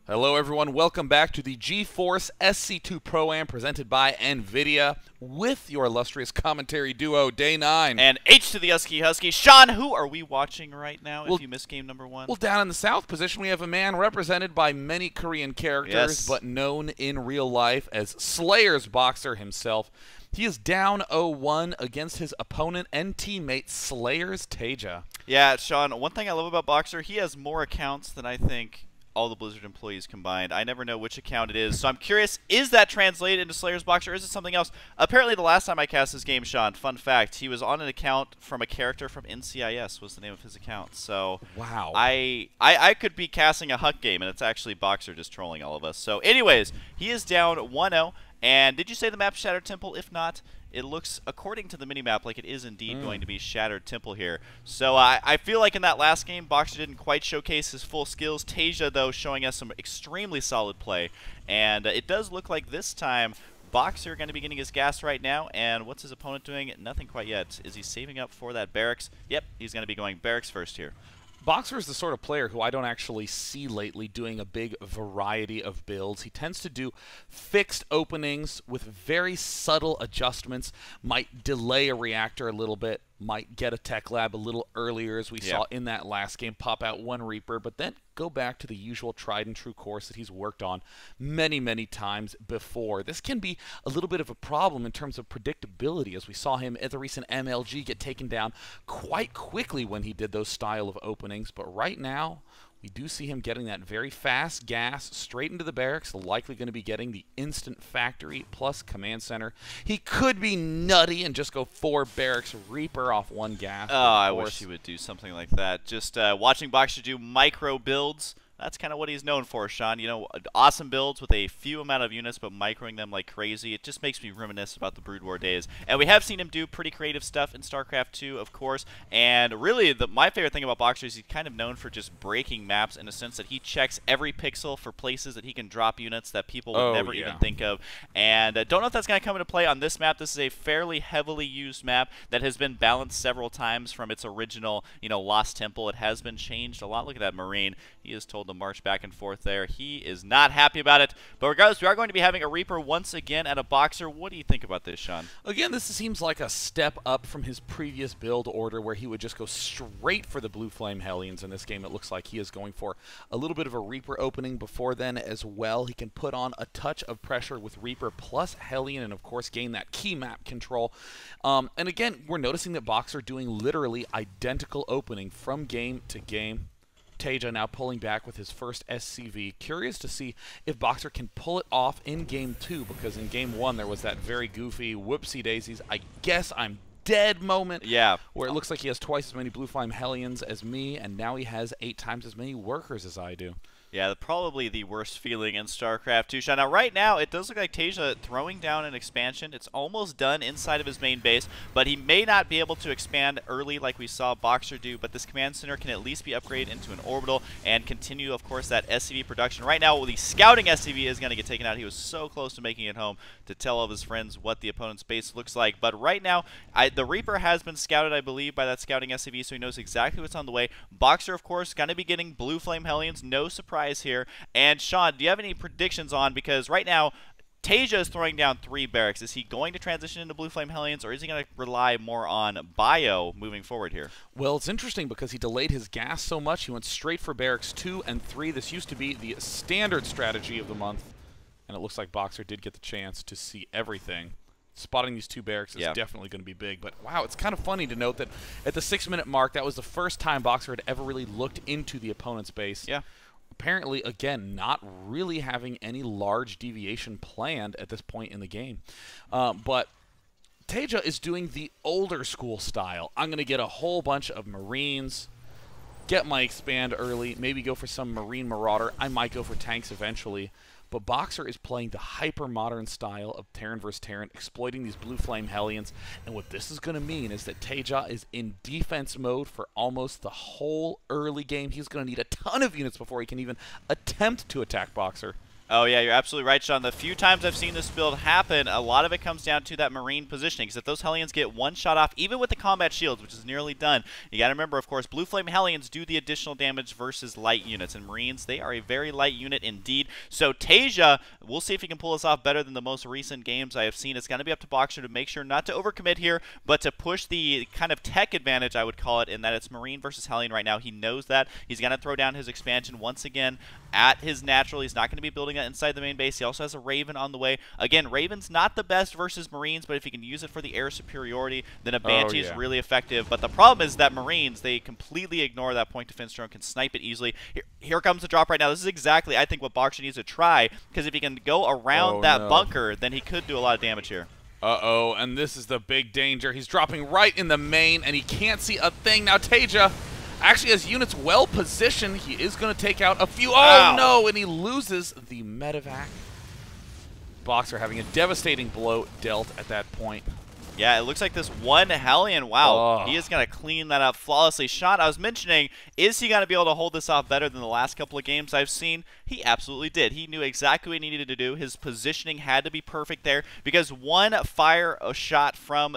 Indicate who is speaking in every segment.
Speaker 1: Hello everyone, welcome back to the GeForce SC2 Pro-Am presented by NVIDIA with your illustrious commentary duo, Day 9.
Speaker 2: And H to the Husky. Sean, who are we watching right now if you missed game number 1?
Speaker 1: Well, down in the south position, we have a man represented by many Korean characters, but known in real life as Slayer's Boxer himself. He is down 0-1 against his opponent and teammate, Slayer's Taeja.
Speaker 2: Yeah, Sean, one thing I love about Boxer, he has more accounts than I think all the Blizzard employees combined. I never know which account it is, so I'm curious, is that translated into Slayer's Boxer, or is it something else? Apparently, the last time I cast this game, Sean, fun fact, he was on an account from a character from NCIS, was the name of his account. So,
Speaker 1: wow.
Speaker 2: I could be casting a Huck game, and it's actually Boxer just trolling all of us. So, anyways, he is down 1-0, and did you say the map Shattered Temple? If not, it looks, according to the minimap, like it is indeed going to be Shattered Temple here. So I feel like in that last game, Boxer didn't quite showcase his full skills. Taeja, though, showing us some extremely solid play. And it does look like this time, Boxer going to be getting his gas right now. And what's his opponent doing? Nothing quite yet. Is he saving up for that barracks? Yep, he's going to be going barracks first here.
Speaker 1: Boxer is the sort of player who I don't actually see lately doing a big variety of builds. He tends to do fixed openings with very subtle adjustments, might delay a reactor a little bit, might get a tech lab a little earlier, as we saw in that last game, pop out one Reaper, but then go back to the usual tried and true course that he's worked on many, many times before. This can be a little bit of a problem in terms of predictability, as we saw him at the recent MLG get taken down quite quickly when he did those style of openings, but right now, we do see him getting that very fast gas straight into the barracks, likely going to be getting the instant factory plus command center. He could be nutty and just go 4 barracks Reaper off 1 gas.
Speaker 2: Oh, I wish he would do something like that. Just watching Boxer do micro builds. That's kind of what he's known for, Sean. You know, awesome builds with a few amount of units, but microing them like crazy. It just makes me reminisce about the Brood War days. And we have seen him do pretty creative stuff in StarCraft 2, of course. And really, my favorite thing about Boxer is he's kind of known for just breaking maps in a sense that he checks every pixel for places that he can drop units that people would never even think of. And don't know if that's going to come into play on this map. This is a fairly heavily used map that has been balanced several times from its original, Lost Temple. It has been changed a lot. Look at that Marine. He is told to march back and forth there. He is not happy about it. But regardless, we are going to be having a Reaper once again at a Boxer. What do you think about this, Sean?
Speaker 1: Again, this seems like a step up from his previous build order where he would just go straight for the Blue Flame Hellions. In this game, it looks like he is going for a little bit of a Reaper opening before then as well. He can put on a touch of pressure with Reaper plus Hellion and, of course, gain that key map control. And again, we're noticing that Boxer doing literally identical opening from game to game. Taeja now pulling back with his first SCV. Curious to see if Boxer can pull it off in Game 2, because in Game 1 there was that very goofy whoopsie-daisies, I guess I'm dead moment.
Speaker 2: Yeah.
Speaker 1: Where it looks like he has twice as many Blue Flame Hellions as me, and now he has 8 times as many workers as I do.
Speaker 2: Yeah, probably the worst feeling in StarCraft 2. Now, right now, it does look like Taeja throwing down an expansion. It's almost done inside of his main base, but he may not be able to expand early like we saw Boxer do, but this command center can at least be upgraded into an orbital and continue, of course, that SCV production. Right now, the scouting SCV is going to get taken out. He was so close to making it home to tell all of his friends what the opponent's base looks like, but right now, the Reaper has been scouted, I believe, by that scouting SCV, so he knows exactly what's on the way. Boxer, of course, going to be getting Blue Flame Hellions, no surprise here. And Sean, do you have any predictions on, because right now Taeja is throwing down 3 barracks. Is he going to transition into Blue Flame Hellions, or is he going to rely more on bio moving forward here?
Speaker 1: Well, it's interesting because he delayed his gas so much, he went straight for barracks 2 and 3. This used to be the standard strategy of the month, and it looks like Boxer did get the chance to see everything. Spotting these 2 barracks is definitely going to be big. But, wow, it's kind of funny to note that at the 6-minute mark, that was the first time Boxer had ever really looked into the opponent's base.
Speaker 2: Yeah.
Speaker 1: Apparently, again, not really having any large deviation planned at this point in the game. But Taeja is doing the older school style. I'm going to get a whole bunch of Marines, get my expand early, maybe go for some Marine Marauder. I might go for tanks eventually. But Boxer is playing the hyper-modern style of Terran vs. Terran, exploiting these Blue Flame Hellions. And what this is going to mean is that Taeja is in defense mode for almost the whole early game. He's going to need a ton of units before he can even attempt to attack Boxer.
Speaker 2: Oh, yeah, you're absolutely right, Sean. The few times I've seen this build happen, a lot of it comes down to that Marine positioning. Because if those Hellions get one shot off, even with the combat shields, which is nearly done, you got to remember, of course, Blue Flame Hellions do the additional damage versus light units. And Marines, they are a very light unit indeed. So Taeja, we'll see if he can pull this off better than the most recent games I have seen. It's going to be up to Boxer to make sure not to overcommit here, but to push the kind of tech advantage, I would call it, in that it's Marine versus Hellion right now. He knows that. He's going to throw down his expansion once again at his natural. He's not going to be building it inside the main base. He also has a Raven on the way. Again, Raven's not the best versus Marines, but if he can use it for the air superiority, then a Banshee is really effective. But the problem is that Marines, they completely ignore that point defense drone, can snipe it easily. Here comes the drop right now. This is exactly, I think, what Boxer needs to try, because if he can go around that bunker, then he could do a lot of damage here.
Speaker 1: Uh-oh, and this is the big danger. He's dropping right in the main, and he can't see a thing. Now Taeja actually has units well positioned. He is going to take out a few. Oh, no, and he loses the medevac. Boxer having a devastating blow dealt at that point.
Speaker 2: Yeah, it looks like this one Hellion, wow, he is going to clean that up flawlessly. Sean, I was mentioning, is he going to be able to hold this off better than the last couple of games I've seen? He absolutely did. He knew exactly what he needed to do. His positioning had to be perfect there, because one focus fired shot from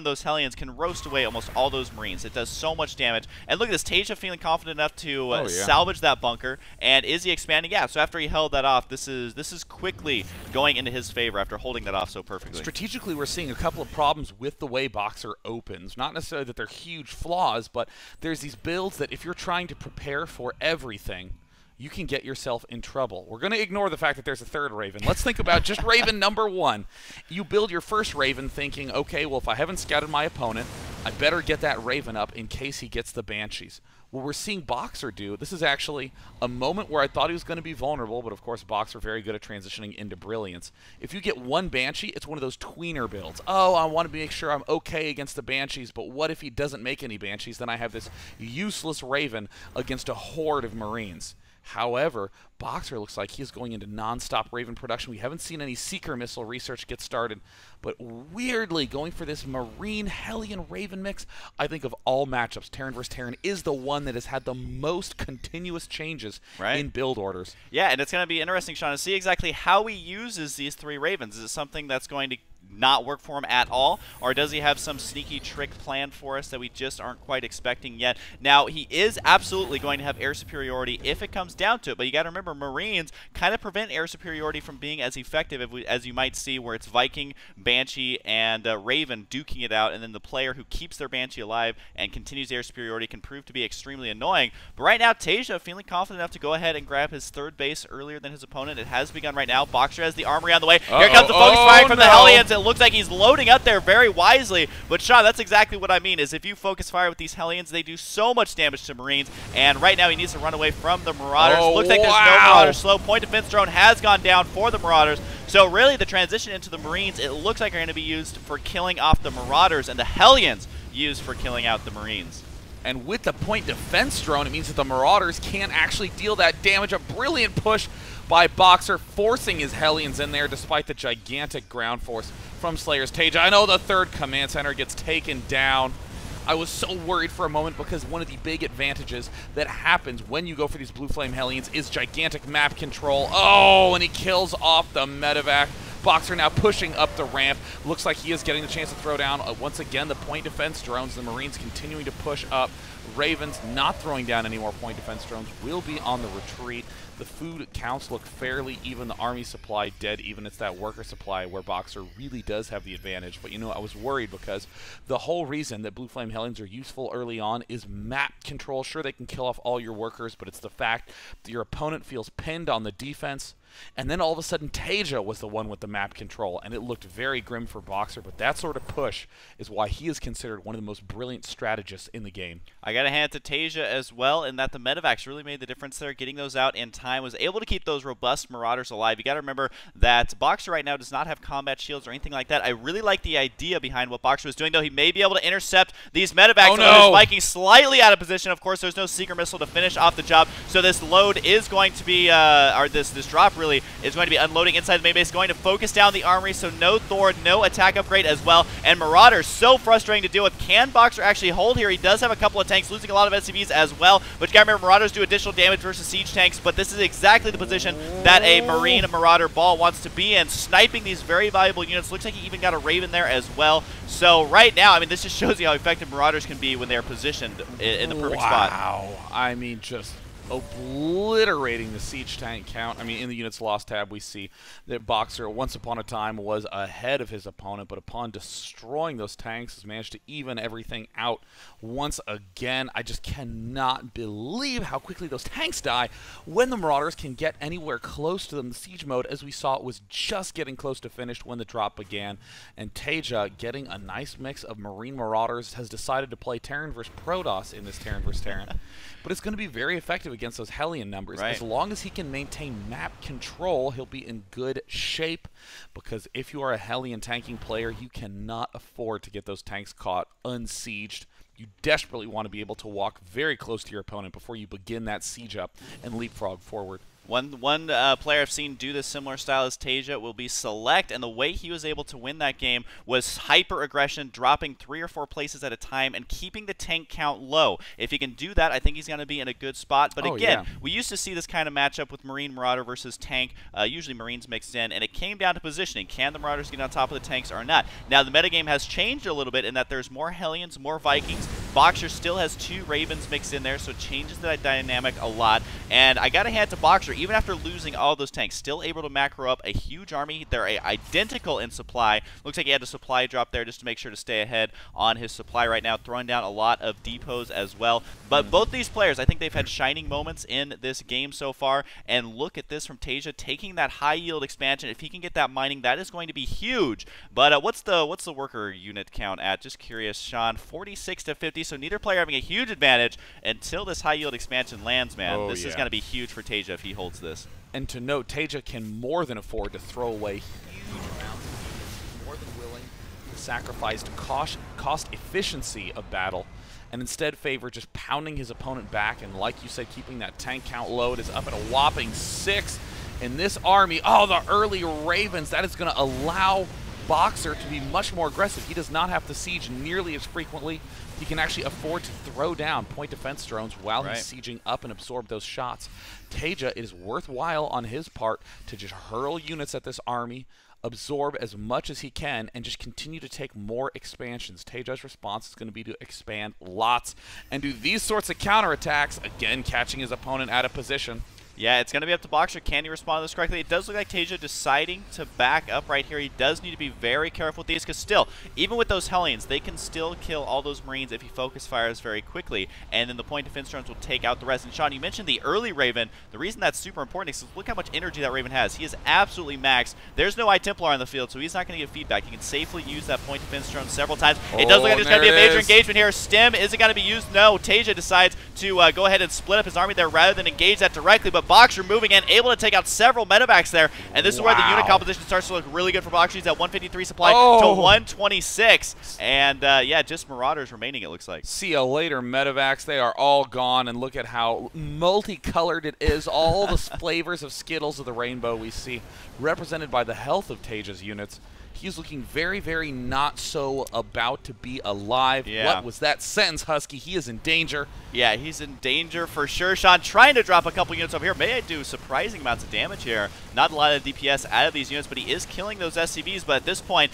Speaker 2: those Hellions can roast away almost all those Marines. It does so much damage. And look at this, Taeja feeling confident enough to salvage that bunker. And is he expanding? Yeah, so after he held that off, this is quickly going into his favor after holding that off so perfectly.
Speaker 1: Strategically, we're seeing a couple of problems with the way Boxer opens. Not necessarily that they're huge flaws, but there's these builds that if you're trying to prepare for everything, you can get yourself in trouble. We're going to ignore the fact that there's a third Raven. Let's think about just Raven number one. You build your first Raven thinking, okay, well, if I haven't scouted my opponent, I better get that Raven up in case he gets the Banshees. What we're seeing Boxer do, this is actually a moment where I thought he was going to be vulnerable, but of course Boxer very good at transitioning into brilliance. If you get one Banshee, it's one of those tweener builds. Oh, I want to make sure I'm okay against the Banshees, but what if he doesn't make any Banshees? Then I have this useless Raven against a horde of Marines. However, Boxer looks like he's going into non-stop Raven production. We haven't seen any Seeker missile research get started, but weirdly, going for this Marine Hellion Raven mix, I think of all matchups, Terran versus Terran is the one that has had the most continuous changes in build orders.
Speaker 2: Yeah, and it's going to be interesting, Sean, to see exactly how he uses these three Ravens. Is it something that's going to not work for him at all, or does he have some sneaky trick planned for us that we just aren't quite expecting yet? Now, he is absolutely going to have air superiority if it comes down to it, but you got to remember, Marines kind of prevent air superiority from being as effective as you might see, where it's Viking, Banshee, and Raven duking it out, and then the player who keeps their Banshee alive and continues air superiority can prove to be extremely annoying. But right now, Taeja feeling confident enough to go ahead and grab his third base earlier than his opponent. It has begun right now. Boxer has the armory on the way. Here comes the focus firing from the Hellions. It looks like he's loading up there very wisely, but Sean, that's exactly what I mean, is if you focus fire with these Hellions, they do so much damage to Marines, and right now he needs to run away from the Marauders. Looks like there's no Marauders slow. Point defense drone has gone down for the Marauders, so really the transition into the Marines, it looks like are going to be used for killing off the Marauders, and the Hellions used for killing out the Marines.
Speaker 1: And with the point defense drone, it means that the Marauders can't actually deal that damage. A brilliant push by Boxer, forcing his Hellions in there despite the gigantic ground force from Slayer's Taeja. I know the third command center gets taken down. I was so worried for a moment because one of the big advantages that happens when you go for these Blue Flame Hellions is gigantic map control. Oh, and he kills off the medevac. Boxer now pushing up the ramp. Looks like he is getting the chance to throw down, once again, the point defense drones. The Marines continuing to push up. Ravens not throwing down any more point defense drones, will be on the retreat. The food counts look fairly even. The army supply dead even. It's that worker supply where Boxer really does have the advantage. But, you know, I was worried because the whole reason that Blue Flame Hellions are useful early on is map control. Sure, they can kill off all your workers, but it's the fact that your opponent feels pinned on the defense. And then all of a sudden, Taeja was the one with the map control, and it looked very grim for Boxer, but that sort of push is why he is considered one of the most brilliant strategists in the game.
Speaker 2: I got to hand it to Taeja as well, in that the medevacs really made the difference there, getting those out in time, was able to keep those robust Marauders alive. You got to remember that Boxer right now does not have combat shields or anything like that. I really like the idea behind what Boxer was doing, though. He may be able to intercept these medevacs.
Speaker 1: Oh, no.
Speaker 2: Vikings slightly out of position. Of course, there's no Seeker missile to finish off the job, so this load is going to be, or this drop really is going to be unloading inside the main base, going to focus down the armory, so no Thor, no attack upgrade as well, and Marauders so frustrating to deal with. Can Boxer actually hold here? He does have a couple of tanks, losing a lot of SCVs as well, but you gotta remember, Marauders do additional damage versus siege tanks, but this is is exactly the position that a Marine Marauder ball wants to be in, sniping these very valuable units. Looks like he even got a Raven there as well. So right now, I mean, this just shows you how effective Marauders can be when they're positioned in the perfect spot.
Speaker 1: Wow. I mean, just obliterating the siege tank count. I mean, in the units lost tab, we see that Boxer, once upon a time, was ahead of his opponent, but upon destroying those tanks, has managed to even everything out once again. I just cannot believe how quickly those tanks die when the Marauders can get anywhere close to them. The siege mode, as we saw, it was just getting close to finished when the drop began, and Taeja, getting a nice mix of Marine Marauders, has decided to play Terran vs. Protoss in this Terran vs. Terran. But it's going to be very effective against those Hellion numbers.
Speaker 2: Right.
Speaker 1: As long as he can maintain map control, he'll be in good shape, because if you are a Hellion tanking player, you cannot afford to get those tanks caught unsieged. You desperately want to be able to walk very close to your opponent before you begin that siege up and leapfrog forward.
Speaker 2: One player I've seen do this similar style as Taeja will be Select, and the way he was able to win that game was hyper-aggression, dropping 3 or 4 places at a time and keeping the tank count low. If he can do that, I think he's going to be in a good spot. But again, we used to see this kind of matchup with Marine Marauder versus tank, usually Marines mixed in, and it came down to positioning. Can the Marauders get on top of the tanks or not? Now, the metagame has changed a little bit in that there's more Hellions, more Vikings. Boxer still has 2 Ravens mixed in there, so it changes that dynamic a lot. And I got to hand it to Boxer. Even after losing all those tanks, still able to macro up a huge army. They're identical in supply. Looks like he had a supply drop there just to make sure to stay ahead on his supply right now, throwing down a lot of depots as well. But both these players, I think they've had shining moments in this game so far. And look at this from Taeja, taking that high yield expansion. If he can get that mining, that is going to be huge. But what's the worker unit count at? Just curious, Sean. 46 to 50. So neither player having a huge advantage until this high yield expansion lands, man. This is going to be huge for Taeja if he holds this.
Speaker 1: And to note, Taeja can more than afford to throw away huge amounts of units. He's more than willing to sacrifice the cost efficiency of battle, and instead favor just pounding his opponent back, and like you said, keeping that tank count low. It is up at a whopping 6 in this army. Oh, the early Ravens. That is going to allow Boxer to be much more aggressive. He does not have to siege nearly as frequently. He can actually afford to throw down point defense drones while he's sieging up and absorb those shots. Taeja, it is worthwhile on his part to just hurl units at this army, absorb as much as he can, and just continue to take more expansions. Taeja's response is going to be to expand lots and do these sorts of counterattacks, again catching his opponent out of position.
Speaker 2: Yeah, it's going to be up to Boxer. Can he respond to this correctly? It does look like Taeja deciding to back up right here. He does need to be very careful with these, because still, even with those Hellions, they can still kill all those Marines if he focus fires very quickly, and then the point defense drones will take out the rest. And Sean, you mentioned the early Raven. The reason that's super important is look how much energy that Raven has. He is absolutely maxed. There's no Templar on the field, so he's not going to get feedback. He can safely use that point defense drone several times. It does look like there's going to be a major engagement here. Stim isn't going to be used. No, Taeja decides to go ahead and split up his army there rather than engage that directly, but Boxer moving in, able to take out several mevacs there, and this is where the unit composition starts to look really good for Boxer. He's at 153 supply to 126, and yeah, just Marauders remaining, it looks like.
Speaker 1: See you later, medevacs. They are all gone, and look at how multicolored it is. All the flavors of Skittles of the rainbow we see represented by the health of Taeja's units. He's looking very, very not so about to be alive.
Speaker 2: Yeah.
Speaker 1: What was that sentence, Husky? He is in danger.
Speaker 2: Yeah, he's in danger for sure. Sean trying to drop a couple units over here. May do surprising amounts of damage here. Not a lot of DPS out of these units, but he is killing those SCVs. But at this point,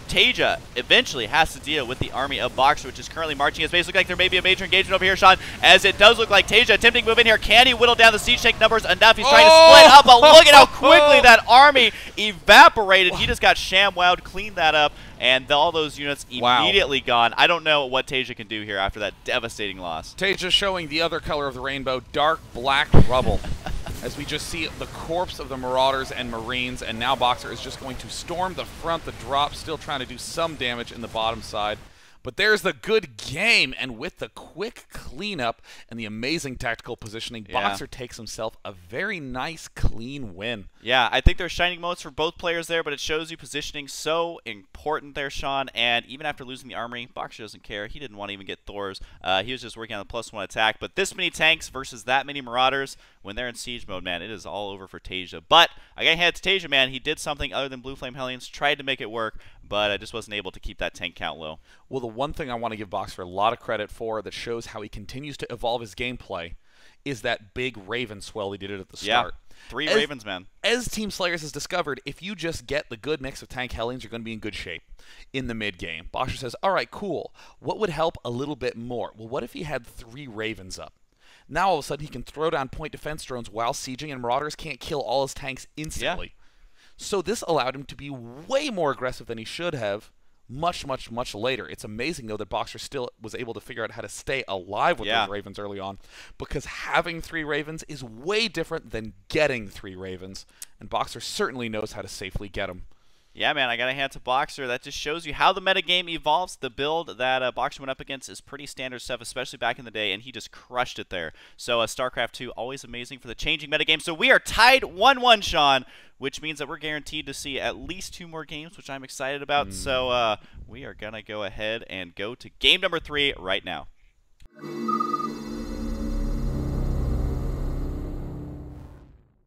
Speaker 2: Taeja eventually has to deal with the army of Boxer, which is currently marching his base. Look like there may be a major engagement over here, Sean, as it does look like Taeja attempting to move in here. Can he whittle down the siege tank numbers enough? He's trying to split up, but look at how quickly that army evaporated. He just got ShamWowed, cleaned that up, and all those units immediately gone. I don't know what Taeja can do here after that devastating loss.
Speaker 1: Taeja showing the other color of the rainbow, dark black rubble. As we just see the corpse of the Marauders and Marines, and now Boxer is just going to storm the front, the drop, still trying to do some damage in the bottom side. But there's the good game, and with the quick cleanup and the amazing tactical positioning, Boxer takes himself a very nice, clean win.
Speaker 2: Yeah, I think there's shining moments for both players there, but it shows you positioning so important there, Sean. And even after losing the armory, Boxer doesn't care. He didn't want to even get Thors. He was just working on the +1 attack. But this many tanks versus that many Marauders, when they're in siege mode, man, it is all over for Taeja. But I got to hand it to Taeja, man. He did something other than Blue Flame Hellions, tried to make it work, but I just wasn't able to keep that tank count low.
Speaker 1: Well, the one thing I want to give Boxer a lot of credit for that shows how he continues to evolve his gameplay is that big Raven swell he did it at the
Speaker 2: Yeah,
Speaker 1: start.
Speaker 2: 3 Ravens, man.
Speaker 1: As Team Slayers has discovered, if you just get the good mix of tank Hellions, you're going to be in good shape in the mid game. Boxer says, all right, cool. What would help a little bit more? Well, what if he had 3 Ravens up? Now all of a sudden he can throw down point defense drones while sieging, and Marauders can't kill all his tanks instantly.
Speaker 2: Yeah.
Speaker 1: So this allowed him to be way more aggressive than he should have much later. It's amazing, though, that Boxer still was able to figure out how to stay alive with those Ravens early on, because having 3 Ravens is way different than getting 3 Ravens, and Boxer certainly knows how to safely get them.
Speaker 2: Yeah, man, I got to hand to Boxer. That just shows you how the metagame evolves. The build that Boxer went up against is pretty standard stuff, especially back in the day, and he just crushed it there. So StarCraft 2, always amazing for the changing metagame. So we are tied 1-1, Sean, which means that we're guaranteed to see at least 2 more games, which I'm excited about. So we are going to go ahead and go to game number 3 right now.